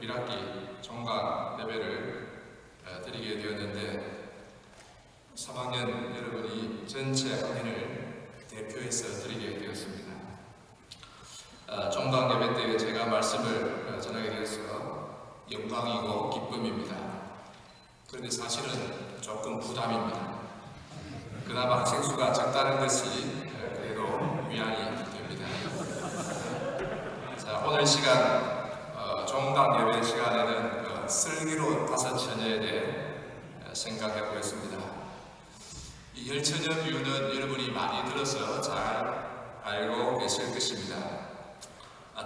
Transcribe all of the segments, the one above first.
1학기 종강 예배를 드리게 되었는데 3학년 여러분이 전체 학년을 대표해서 드리게 되었습니다. 종강 예배 때 제가 말씀을 전하게 되어서 영광이고 기쁨입니다. 그런데 사실은 조금 부담입니다. 그나마 학생 수가 적다는 것이 그래도 위안이 됩니다. 자, 오늘 시간 종강 예배 시간에는 슬기로운 다섯 처녀에 대해 생각해 보겠습니다. 이 열처녀 비유는 여러분이 많이 들어서 잘 알고 계실 것입니다.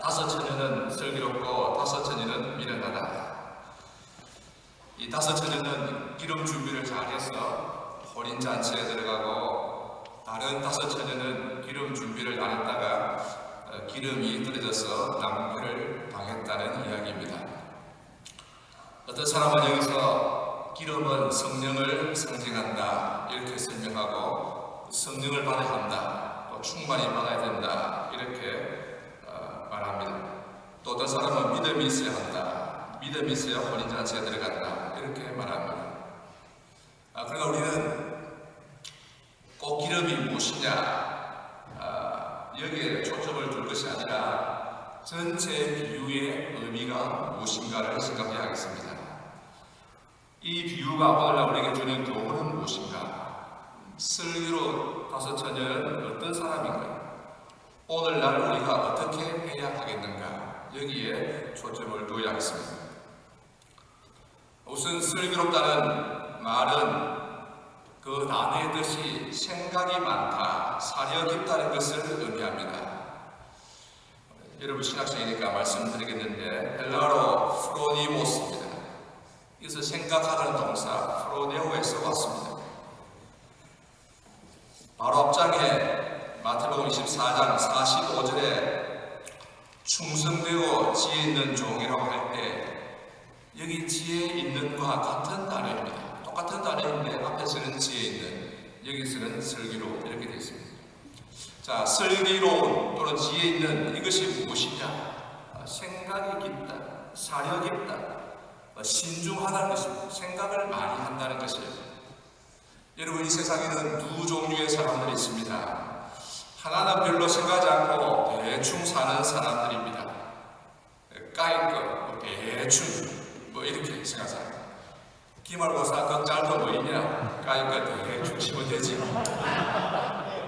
다섯 처녀는 슬기롭고 다섯 처녀는 미련하다. 이 다섯 처녀는 기름 준비를 잘해서 혼인잔치에 들어가고, 다른 다섯 처녀는 기름 준비를 안 했다가 기름이 떨어져서 낭패를 당했다는 이야기입니다. 어떤 사람은 여기서 기름은 성령을 상징한다 이렇게 설명하고, 성령을 받아야 한다, 또 충만히 받아야 된다 이렇게 말합니다. 또 어떤 사람은 믿음이 있어야 한다, 믿음이 있어야 혼인잔치에 들어간다 이렇게 말합니다. 그러나 우리는 꼭 기름이 무엇이냐 여기에 초점을 둘 것이 아니라 전체 비유의 의미가 무엇인가를 생각해야 하겠습니다. 이 비유가 오늘날 우리에게 주는 교훈은 무엇인가? 슬기로운 다섯 처녀는 어떤 사람인가? 오늘날 우리가 어떻게 해야 하겠는가? 여기에 초점을 두어야 하겠습니다. 우선 슬기롭다는 말은 그 단어의 뜻이 생각이 많다, 사려 깊다는 것을 의미합니다. 여러분 신학생이니까 말씀드리겠는데 헬라어로 프로니모스입니다. 이것은 생각하는 동사 프로네오에서 왔습니다. 바로 앞장에 마태복음 24장 45절에 충성되고 지혜 있는 종이라고 할 때 여기 지혜 있는과 같은 단어입니다. 똑같은 단어인데 앞에서는 지혜 있는, 여기서는 슬기로운 이렇게 되어 있습니다. 자, 슬기로운 또는 지혜 있는 이것이 무엇이냐? 생각이 깊다, 사려 깊다, 신중하다는 것입니다. 생각을 많이 한다는 것이에요. 여러분 이 세상에는 두 종류의 사람들이 있습니다. 하나는 별로 생각하지 않고 대충 사는 사람들입니다. 까이껏 대충 이렇게 생각합니다. 기말고사 걱정도 뭐 있냐? 까이껏 대충 치면 되지.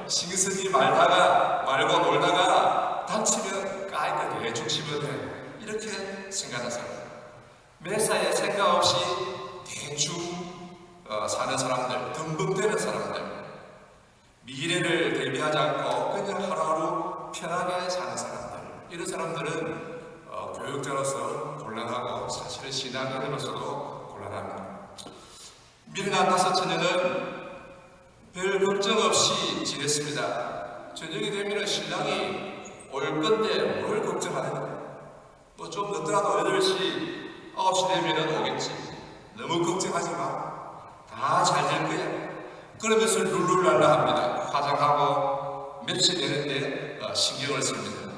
신경쓰지 말고 놀다가 다치면 까이껏 대충 치면 돼. 이렇게 생각하는 사람. 매사에 생각 없이 대충 사는 사람들, 덤벙대는 사람들, 미래를 대비하지 않고 그냥 하루하루 편하게 사는 사람들, 이런 사람들은 교육자로서 곤란하고 사실은 신앙인으로서도 곤란합니다. 미련한 다섯 처녀는 별 걱정 없이 지냈습니다. 저녁이 되면 신랑이 올 건데 뭘 걱정하느냐? 좀 늦더라도 8시, 9시 되면 오겠지. 너무 걱정하지 마. 다 잘 될 거야. 그러면서 룰루랄라 합니다. 화장하고 맵시 되는데 신경을 씁니다.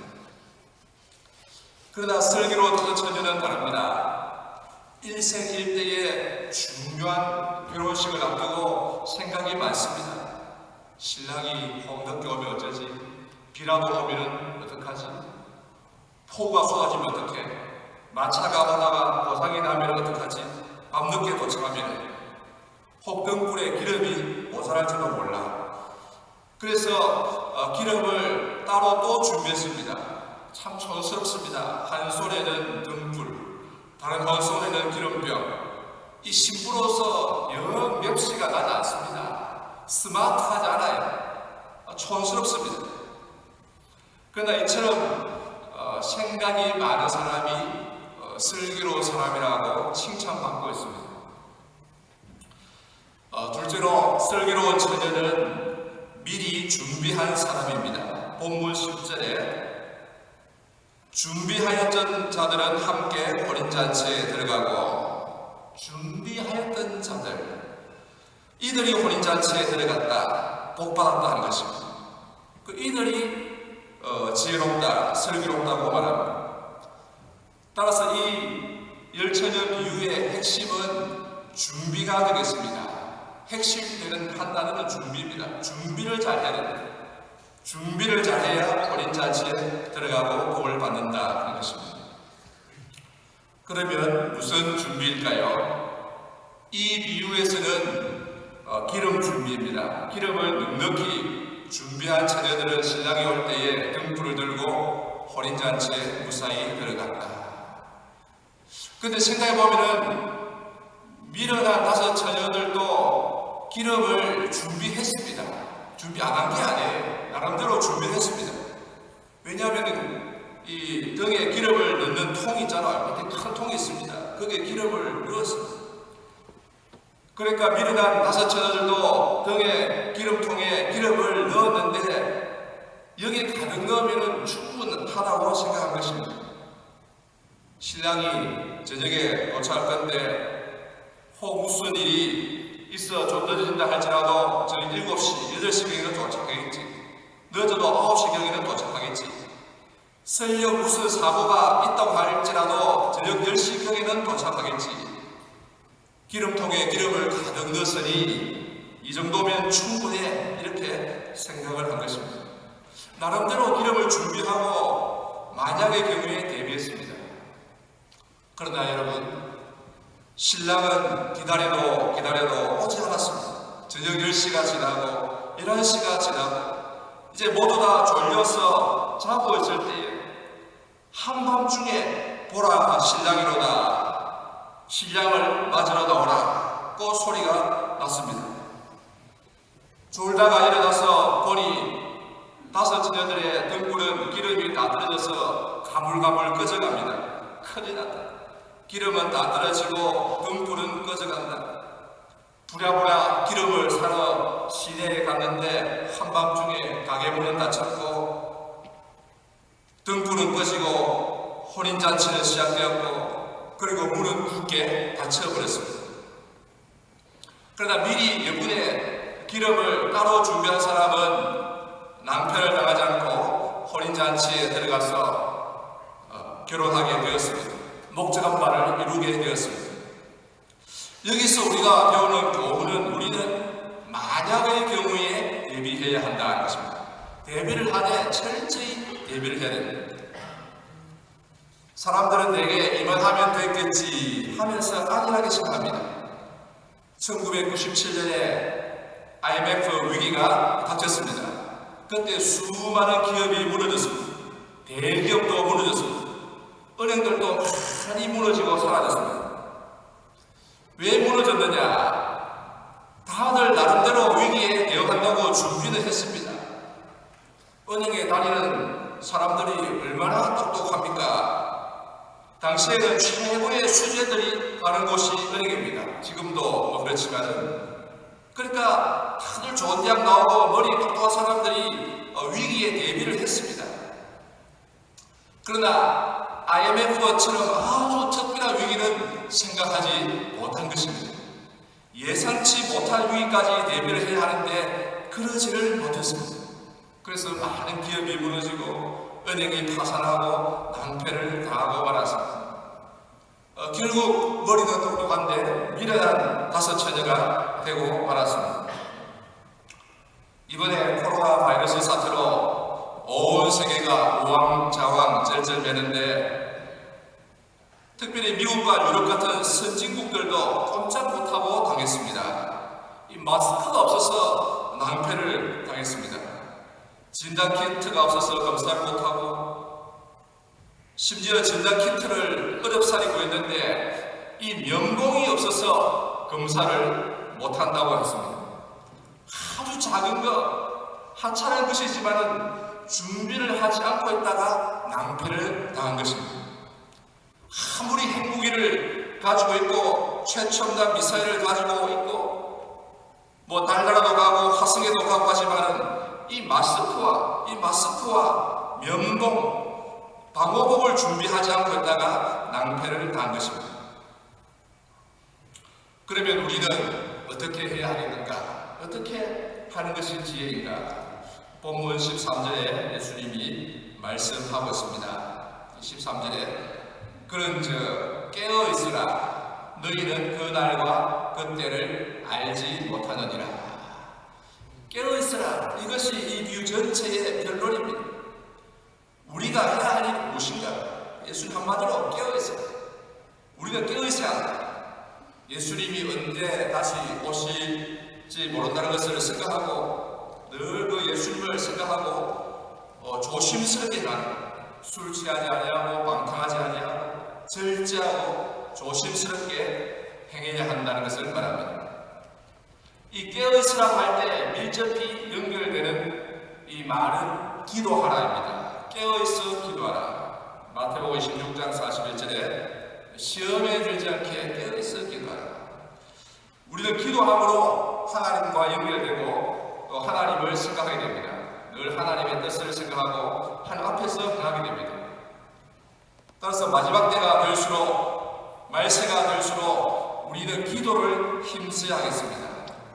그러나 슬기로운 다섯 처녀는 다릅니다. 일생일대의 중요한 결혼식을 앞두고 생각이 많습니다. 신랑이 늦게 오면 어쩌지? 비라도 오면 어떡하지? 폭우가 쏟아지면 어떡해? 마차가 오다가 고장이 나면 어떡하지? 밤늦게 도착하면 혹등불에 기름이 모자랄지도 몰라. 그래서 기름을 따로 또 준비했습니다. 참 촌스럽습니다. 한 손에는 등불, 다른 한 손에는 기름병. 이 신부로서 영 맵시가 나지 않습니다. 스마트하지 않아요. 촌스럽습니다. 그러나 이처럼 생각이 많은 사람이 슬기로운 사람이라고 칭찬받고 있습니다. 둘째로 슬기로운 처녀는 미리 준비한 사람입니다. 본문 10절에 준비하였던 자들은 함께 혼인잔치에 들어가고, 준비하였던 자들, 이들이 혼인잔치에 들어갔다, 복받았다 하는 것입니다. 그 이들이 지혜롭다, 슬기롭다고 말합니다. 따라서 이 열처녀 비유의 핵심은 준비가 되겠습니다. 핵심되는 판단은 준비입니다. 준비를 잘해야 됩니다. 준비를 잘해야 혼인잔치에 들어가고 복을 받는다 하는 것입니다. 그러면 무슨 준비일까요? 이 비유에서는 기름 준비입니다. 기름을 넉넉히 준비한 처녀들은 신랑이 올 때에 등불을 들고 혼인잔치에 무사히 들어갔다. 근데 생각해보면은 미련한 5 처녀들도 기름을 준비했습니다. 준비 안 한 게 아니에요. 나름대로 준비했습니다. 왜냐하면 이 등에 기름을 넣는 통이 있잖아요. 밑에 큰 통이 있습니다. 거기에 기름을 넣었습니다. 그러니까 미련한 5 처녀들도 등에 기름통에 기름을 넣었는데 여기에 가득 넣으면 충분하다고 생각한 것입니다. 신랑이 저녁에 도착할 건데 혹 무슨 일이 있어 좀 늦어진다 할지라도 저녁 7시, 8시경에는 도착하겠지. 늦어도 9시경에는 도착하겠지. 설령 무슨 사고가 있다고 할지라도 저녁 10시경에는 도착하겠지. 기름통에 기름을 가득 넣었으니 이 정도면 충분해, 이렇게 생각을 한 것입니다. 나름대로 기름을 준비하고 만약의 경우에 대비했습니다. 그러나 여러분, 신랑은 기다려도 오지 않았습니다. 저녁 10시가 지나고 11시가 지나고 이제 모두 다 졸려서 자고 있을 때에 한밤중에 보라 신랑이로다, 신랑을 맞으러 나오라 고 소리가 났습니다. 졸다가 일어나서 보니 5 처녀들의 등불은 기름이 다 떨어져서 가물가물 꺼져갑니다. 큰일 났다. 기름은 다 떨어지고 등불은 꺼져간다. 부랴부랴 기름을 사러 시내에 갔는데 한밤중에 가게문은 닫혔고 등불은 꺼지고 혼인잔치는 시작되었고 그리고 문은 굳게 닫혀버렸습니다. 그러나 미리 여분의 기름을 따로 준비한 사람은 낭패를 당하지 않고 혼인잔치에 들어가서 결혼하게 되었습니다. 목적한 바를 이루게 되었습니다. 여기서 우리가 배우는 교훈은 우리는 만약의 경우에 대비해야 한다는 것입니다. 대비를 하되 철저히 대비를 해야 됩니다. 사람들은 내게 이만하면 됐겠지 하면서 안일하게 생각합니다. 1997년에 IMF 위기가 닥쳤습니다. 그때 수많은 기업이 무너졌습니다. 대기업도 무너졌습니다. 은행들도 많이 무너지고 사라졌습니다. 왜 무너졌느냐? 다들 나름대로 위기에 대응한다고 준비는 했습니다. 은행에 다니는 사람들이 얼마나 똑똑합니까? 당시에는 최고의 수재들이 가는 곳이 은행입니다. 지금도 그렇지만은. 그러니까 다들 좋은 대학 나오고 머리 똑똑한 사람들이 위기에 대비를 했습니다. 그러나 IMF처럼 아주 특별한 위기는 생각하지 못한 것입니다. 예상치 못한 위기까지 대비를 해야 하는데 그러지를 못했습니다. 그래서 많은 기업이 무너지고 은행이 파산하고 낭패를 당하고 말았습니다. 결국 머리는 똑똑한데 미련한 5 처녀가 되고 말았습니다. 이번에 코로나 바이러스 사태로 온 세계가 우왕좌왕 쩔쩔매는데 특별히 미국과 유럽 같은 선진국들도 꼼짝 못하고 당했습니다. 이 마스크가 없어서 낭패를 당했습니다. 진단키트가 없어서 검사를 못하고 심지어 진단키트를 어렵사리고 했는데 이 면봉이 없어서 검사를 못한다고 했습니다. 아주 작은 것, 하찮은 것이지만 준비를 하지 않고 있다가 낭패를 당한 것입니다. 아무리 핵무기를 가지고 있고 최첨단 미사일을 가지고 있고 뭐 달나라도 가고 화성에도 가고 하지만 이 마스크와 면봉, 방호복을 준비하지 않고 있다가 낭패를 당한 것입니다. 그러면 우리는 어떻게 해야 하겠는가? 어떻게 하는 것이 지혜인가? 본문 13절에 예수님이 말씀하고 있습니다. 13절에 그런 깨어 있을 너희는 그 날과 그 때를 알지 못하느니라. 깨어있으라. 이것이 이 비유 전체의 결론입니다. 우리가 해야 할 일이 무엇인가? 예수님 한마디로 깨어있으라. 우리가 깨어있어야 한다. 예수님이 언제 다시 오실지 모른다는 것을 생각하고 늘 그 예수님을 생각하고 조심스럽게 술 취하지 아니하고 방탕하지 아니하고 절제하고 조심스럽게 행해야 한다는 것을 말합니다. 이 깨어있으라고 할 때 밀접히 연결되는 이 말은 기도하라입니다. 깨어있어 기도하라. 마태복음 26장 41절에 시험에 들지 않게 깨어있어 기도하라. 우리는 기도함으로 하나님과 연결되고 또 하나님을 생각하게 됩니다. 늘 하나님의 뜻을 생각하고 하나님 앞에서 행하게 됩니다. 따라서 마지막 때가 될수록 말세가 될수록 우리는 기도를 힘써야 하겠습니다.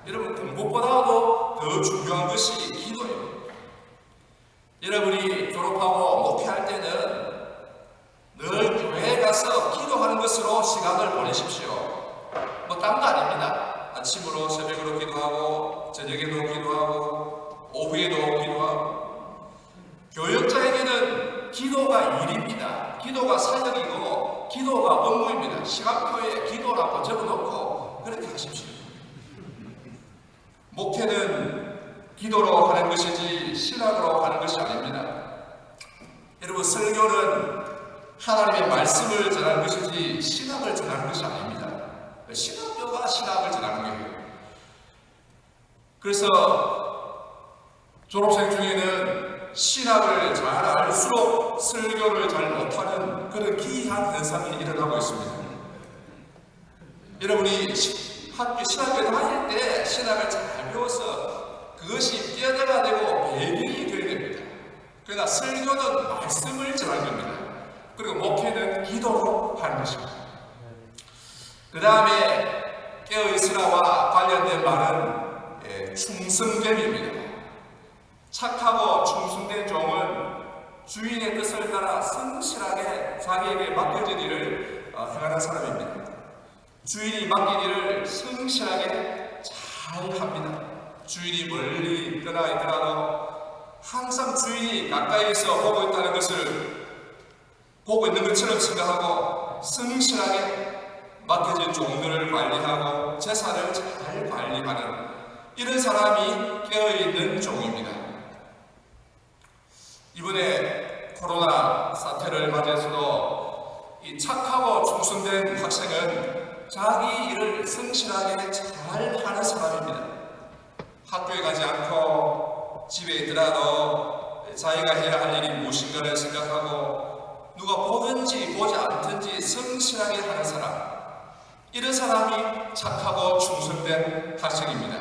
여러분, 공부보다도 더 중요한 것이 기도예요. 여러분이 졸업하고 목회할 때는 늘 교회에 가서 기도하는 것으로 시간을 보내십시오. 뭐 딴 거 아닙니다. 아침으로 새벽으로 기도하고 저녁에도 기도하고 오후에도 기도하고. 교역자에게는 기도가 일입니다. 기도가 사역이고 기도가 업무입니다. 시간표에 기도라고 적어놓고 그렇게 하십시오. 목회는 기도로 하는 것이지 신학으로 하는 것이 아닙니다. 여러분, 설교는 하나님의 말씀을 전하는 것이지 신학을 전하는 것이 아닙니다. 신학교가 신학을 전하는 거예요. 그래서 졸업생 중에는 신학을 잘 알수록 설교를 잘 못하는 그런 기이한 현상이 일어나고 있습니다. 여러분이 신학교에 다닐 때 신학을 잘 배워서 그것이 뼈대가 되고 배경이 되어야 됩니다. 그러나 설교는 말씀을 전하는 겁니다. 그리고 목회는 기도로 하는 것입니다. 그 다음에 깨어있으라와 관련된 말은 충성됨입니다. 착하고 충성된 종은 주인의 뜻을 따라 성실하게 자기에게 맡겨진 일을 행하는 사람입니다. 주인이 맡긴 일을 성실하게 잘 합니다. 주인이 멀리 떠나 있더라도 항상 주인이 가까이에서 보고 있다는 것을 보고 있는 것처럼 생각하고 성실하게 맡겨진 종들을 관리하고 재산을 잘 관리하는 이런 사람이 깨어있는 종입니다. 이번에 코로나 사태를 맞이해서도 이 착하고 충성된 학생은 자기 일을 성실하게 잘 하는 사람입니다. 학교에 가지 않고 집에 있더라도 자기가 해야 할 일이 무엇인가를 생각하고 누가 보든지 보지 않든지 성실하게 하는 사람, 이런 사람이 착하고 충성된 학생입니다.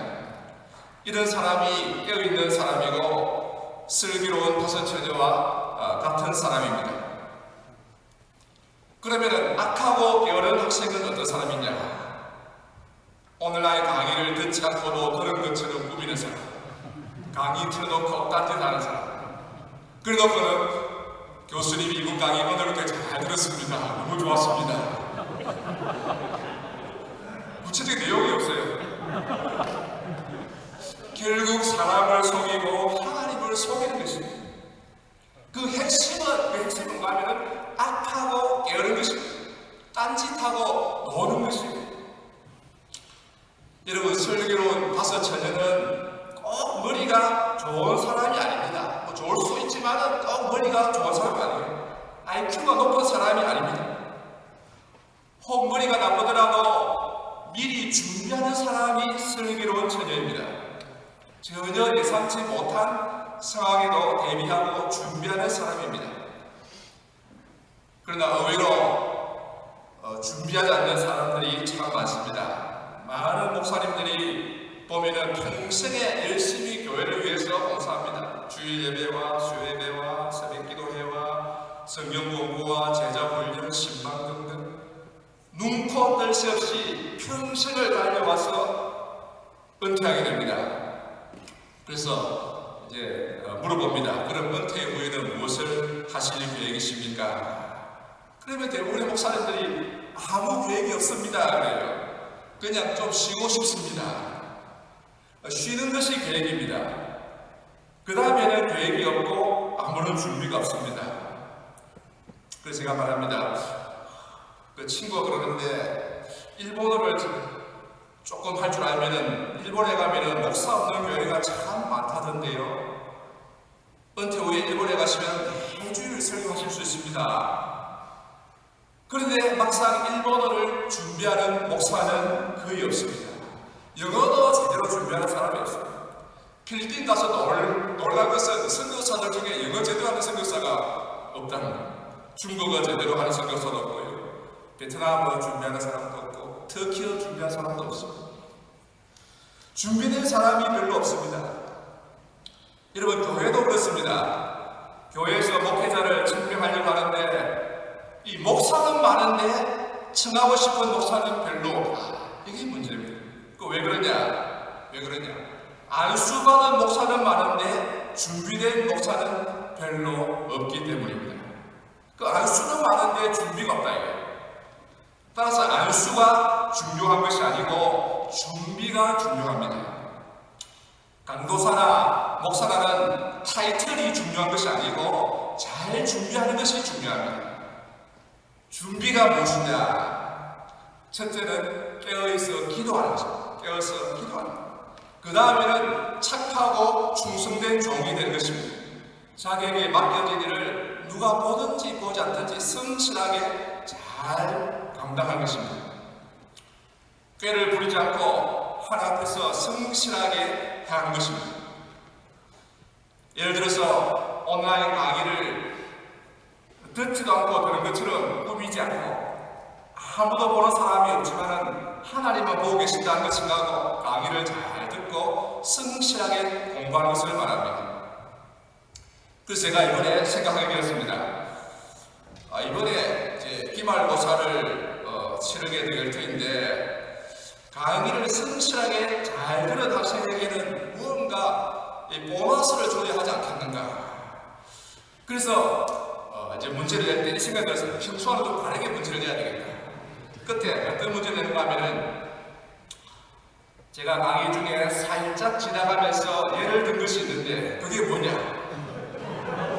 이런 사람이 깨어있는 사람이고 슬기로운 다섯 처녀와 같은 사람입니다. 그러면 악하고 게으른 학생은 어떤 사람이냐? 오늘날 강의를 듣지 않고도 들은 것처럼 꾸미는 사람, 강의 틀어놓고 딴짓하는 사람, 그래놓고는 교수님이 이번 강의 오늘부터 잘 들었습니다. 너무 좋았습니다. 구체적인 내용이 없어요. 결국 사람을 속이고 하나님을 속이는 것입니다. 그 핵심은 뭔가 하면은 악하고 게으른 것입니다. 딴짓하고 노는 것입니다. 여러분, 슬기로운 다섯 처녀는 꼭 머리가 좋은 사람이 아닙니다. 뭐 좋을 수 있지만 꼭 머리가 좋은 사람이 아니에요. IQ가 높은 사람이 아닙니다. 혹 머리가 나쁘더라도 미리 준비하는 사람이 슬기로운 처녀입니다. 전혀 예상치 못한 상황에도 대비하고 준비하는 사람입니다. 그러나 의외로 준비하지 않는 사람들이 참 많습니다. 많은 목사님들이 보면은 평생에 열심히 교회를 위해서 봉사합니다. 주일 예배와 수요 예배와 새벽 기도회와 성경 공부와 제자 훈련, 신방 등등 눈코 뜰 새 없이 평생을 달려와서 은퇴하게 됩니다. 그래서 이제 물어봅니다. 그럼 은퇴 후에는 무엇을 하실 계획이십니까? 그러면 대부분의 목사님들이 아무 계획이 없습니다. 그래요. 그냥 좀 쉬고 싶습니다. 쉬는 것이 계획입니다. 그 다음에는 계획이 없고 아무런 준비가 없습니다. 그래서 제가 말합니다. 그 친구가 그러는데 일본어를 조금 할 줄 알면은 일본에 가면은 목사 없는 교회가 참 많다던데요. 은퇴 후에 일본에 가시면 매주일 설교하실 수 있습니다. 그런데 막상 일본어를 준비하는 목사는 거의 없습니다. 영어도 제대로 준비하는 사람이 없습니다. 필리핀 가서 놀라고 했어요. 선교사들 중에 영어 제대로 하는 선교사가 없다는 거예요. 중국어 제대로 하는 선교사도 없고요. 베트남어 준비하는 사람도 없고 터키어 준비하는 사람도 없습니다. 준비된 사람이 별로 없습니다. 여러분, 교회도 그렇습니다. 교회에서 목회자를 증명하려고 하는데 이 목사는 많은데 청하고 싶은 목사는 별로 없다. 이게 문제입니다. 왜 그러냐? 안수받은 목사는 많은데 준비된 목사는 별로 없기 때문입니다. 그 안수는 많은데 준비가 없다 이거예요. 따라서 안수가 중요한 것이 아니고 준비가 중요합니다. 강도사나 목사라는 타이틀이 중요한 것이 아니고 잘 준비하는 것이 중요합니다. 준비가 무엇이냐? 첫째는 깨어있어 기도하는 것입니다. 깨어서 기도하는 것. 그 다음에는 착하고 충성된 종이 되는 것입니다. 자기에게 맡겨진 일을 누가 보든지 보지 않든지 성실하게 잘 감당하는 것입니다. 꾀를 부리지 않고 하나님 앞에서 성실하게 행하는 것입니다. 예를 들어서 온라인 강의를 듣지도 않고 들은 것처럼 꾸미지 않고 아무도 보는 사람이 없지만 하나님만 보고 계신다는 걸 생각하고 강의를 잘 듣고 성실하게 공부하는 것을 말합니다. 그래서 제가 이번에 생각하게 되었습니다. 이번에 이제 기말고사를 치르게 될 터인데 강의를 성실하게 잘 들은 학생에게는 무언가 보너스를 줘야 하지 않겠는가. 그래서 이제 문제를 낼 때 이 생각이 들어서 평소와는 좀 다르게 문제를 내야 되겠다. 끝에 어떤 문제를 내는가 하면은 제가 강의 중에 살짝 지나가면서 예를 든 것이 있는데 그게 뭐냐?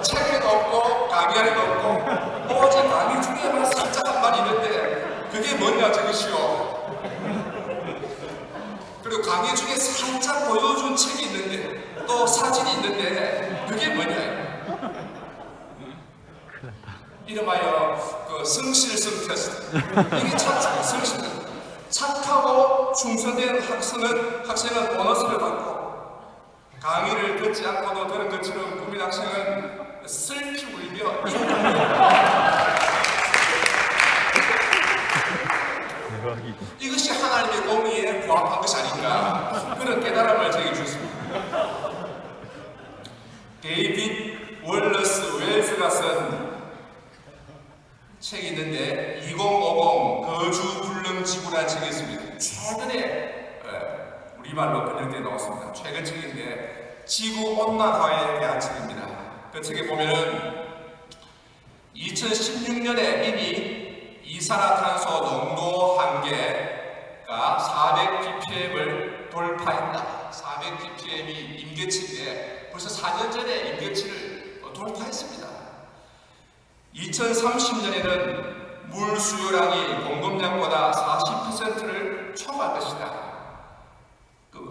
책에도 없고 강의에도 없고 오직 강의 중에만 살짝 한 말이 있는데 그게 뭐냐 적으시오. 그리고 강의 중에 살짝 보여준 책이 있는데 또 사진이 있는데 그게 뭐냐? 이름하여 그 성실성 테스트. 이게 참 성실. 착하고 충성된 학생은 보너스를 받고 강의를 듣지 않고도 들은 것처럼 국민 학생은 슬피 울며 이것이 하나님의 공의에 부합한 것이 아닌가 그런 깨달음을 제게 주셨습니다. 데이빗 월러스 웰스가 쓴 책이 있는데 2050 거주 불능 지구라는 책이 있습니다. 최근에 우리말로 번역되어 나왔습니다. 최근 책인데 지구 온난화에 대한 책입니다. 그 책에 보면은 2016년에 이미 이산화탄소 농도 한계가 400ppm을 돌파했다. 400ppm이 임계치인데 벌써 4년 전에 임계치를 돌파했습니다. 2030년에는 물 수요량이 공급량보다 40%를 초과할 것이다.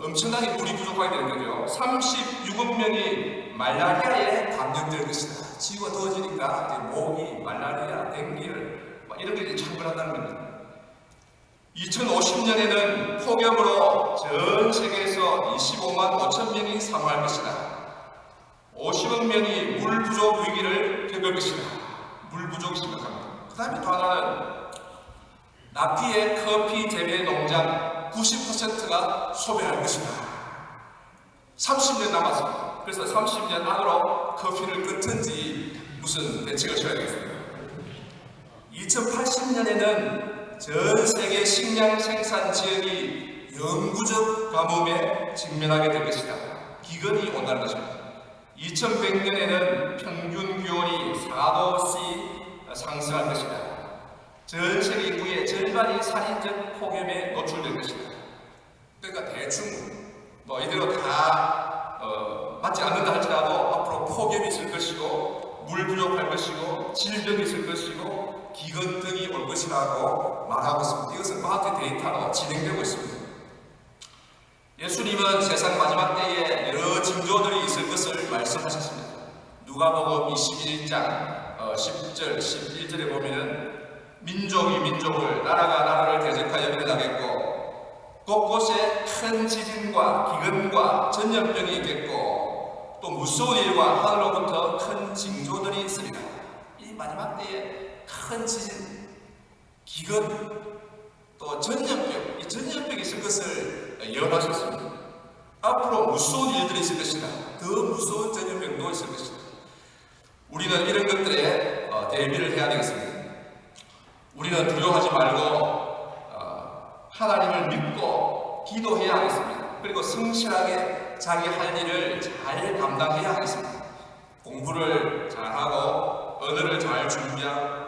엄청나게 물이 부족하게 되는 거죠. 36억 명이 말라리아에 감염될 것이다. 지구가 더워지니까 이제 모기, 말라리아, 댕기를 이런 게 이제 창궐한다는 겁니다. 2050년에는 폭염으로 전 세계에서 25만 5천 명이 사망할 것이다. 50억 명이 물 부족 위기를 겪을 것이다. 물 부족이 심각합니다. 그 다음에 또 하나는 나피의 커피 재배 농장 90%가 소멸할 것이다. 30년 남았습니다. 그래서 30년 안으로 커피를 끊든지 무슨 대책을 쳐야 되겠습니다. 2080년에는 전 세계 식량 생산 지역이 영구적 가뭄에 직면하게 될 것이다. 기근이 온다는 것입니다. 2100년에는 평균 기온이 4도씩 상승할 것이다. 전 세계 인구의 절반이 살인적 폭염에 노출될 것이다. 그러니까 대충 이대로 다 맞지 않는다 할지라도 앞으로 폭염이 있을 것이고 물 부족할 것이고 질병이 있을 것이고 기근 등이 올 것이라고 말하고 있습니다. 이것은 과학적 데이터로 진행되고 있습니다. 예수님은 세상 마지막 때에 여러 징조들이 있을 것을 말씀하셨습니다. 누가복음 21장 10절, 11절에 보면은 민족이 민족을, 나라가 나라를 대적하여 일어나겠고 곳곳에 큰 지진과 기근과 전염병이 있겠고 또 무서운 일과 하늘로부터 큰 징조들이 있으리라. 이 마지막 때에 큰 지진, 기근, 또 전염병, 이 전염병이 있을 것을 예언하셨습니다. 앞으로 무서운 일들이 있을 것이다. 더 무서운 전염병도 있을 것이다. 우리는 이런 것들에 대비를 해야 되겠습니다. 우리는 두려워하지 말고 하나님을 믿고 기도해야 하겠습니다. 그리고 성실하게 자기 할 일을 잘 감당해야 하겠습니다. 공부를 잘하고 언어를 잘 준비하고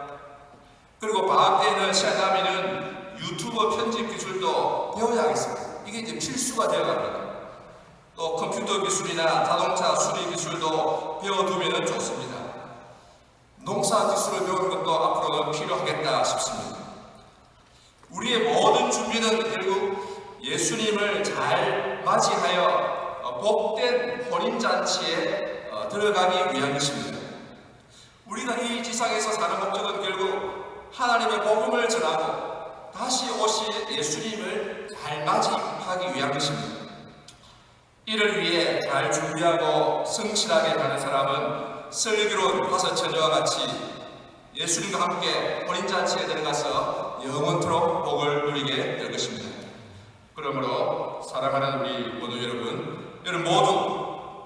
그리고 방학 때에는 시아나미는 유튜버 편집 기술도 배워야 하겠습니다. 이게 이제 필수가 되어갑니다. 또 컴퓨터 기술이나 자동차 수리 기술도 배워두면 좋습니다. 농사 기술을 배우는 것도 앞으로는 필요하겠다 싶습니다. 우리의 모든 준비는 결국 예수님을 잘 맞이하여 복된 혼인잔치에 들어가기 위한 것입니다. 우리가 이 지상에서 사는 목적은 결국 하나님의 복음을 전하고 다시 오실 예수님을 잘 맞이하기 위한 것입니다. 이를 위해 잘 준비하고 성실하게 가는 사람은 슬기로운 5 처녀와 같이 예수님과 함께 혼인잔치에 들어가서 영원토록 복을 누리게 될 것입니다. 그러므로 사랑하는 우리 모두 여러분 모두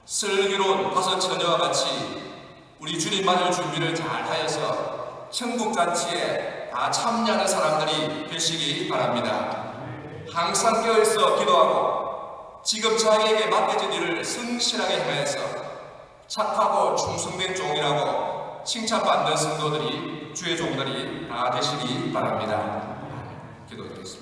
슬기로운 5 처녀와 같이 우리 주님 맞을 준비를 잘 하여서 천국잔치에 다 참여하는 사람들이 되시기 바랍니다. 항상 깨어있어 기도하고 지금 자기에게 맡겨진 일을 성실하게 하여서 착하고 충성된 종이라고 칭찬받는 성도들이 주의 종들이 다 되시기 바랍니다. 기도드리겠습니다.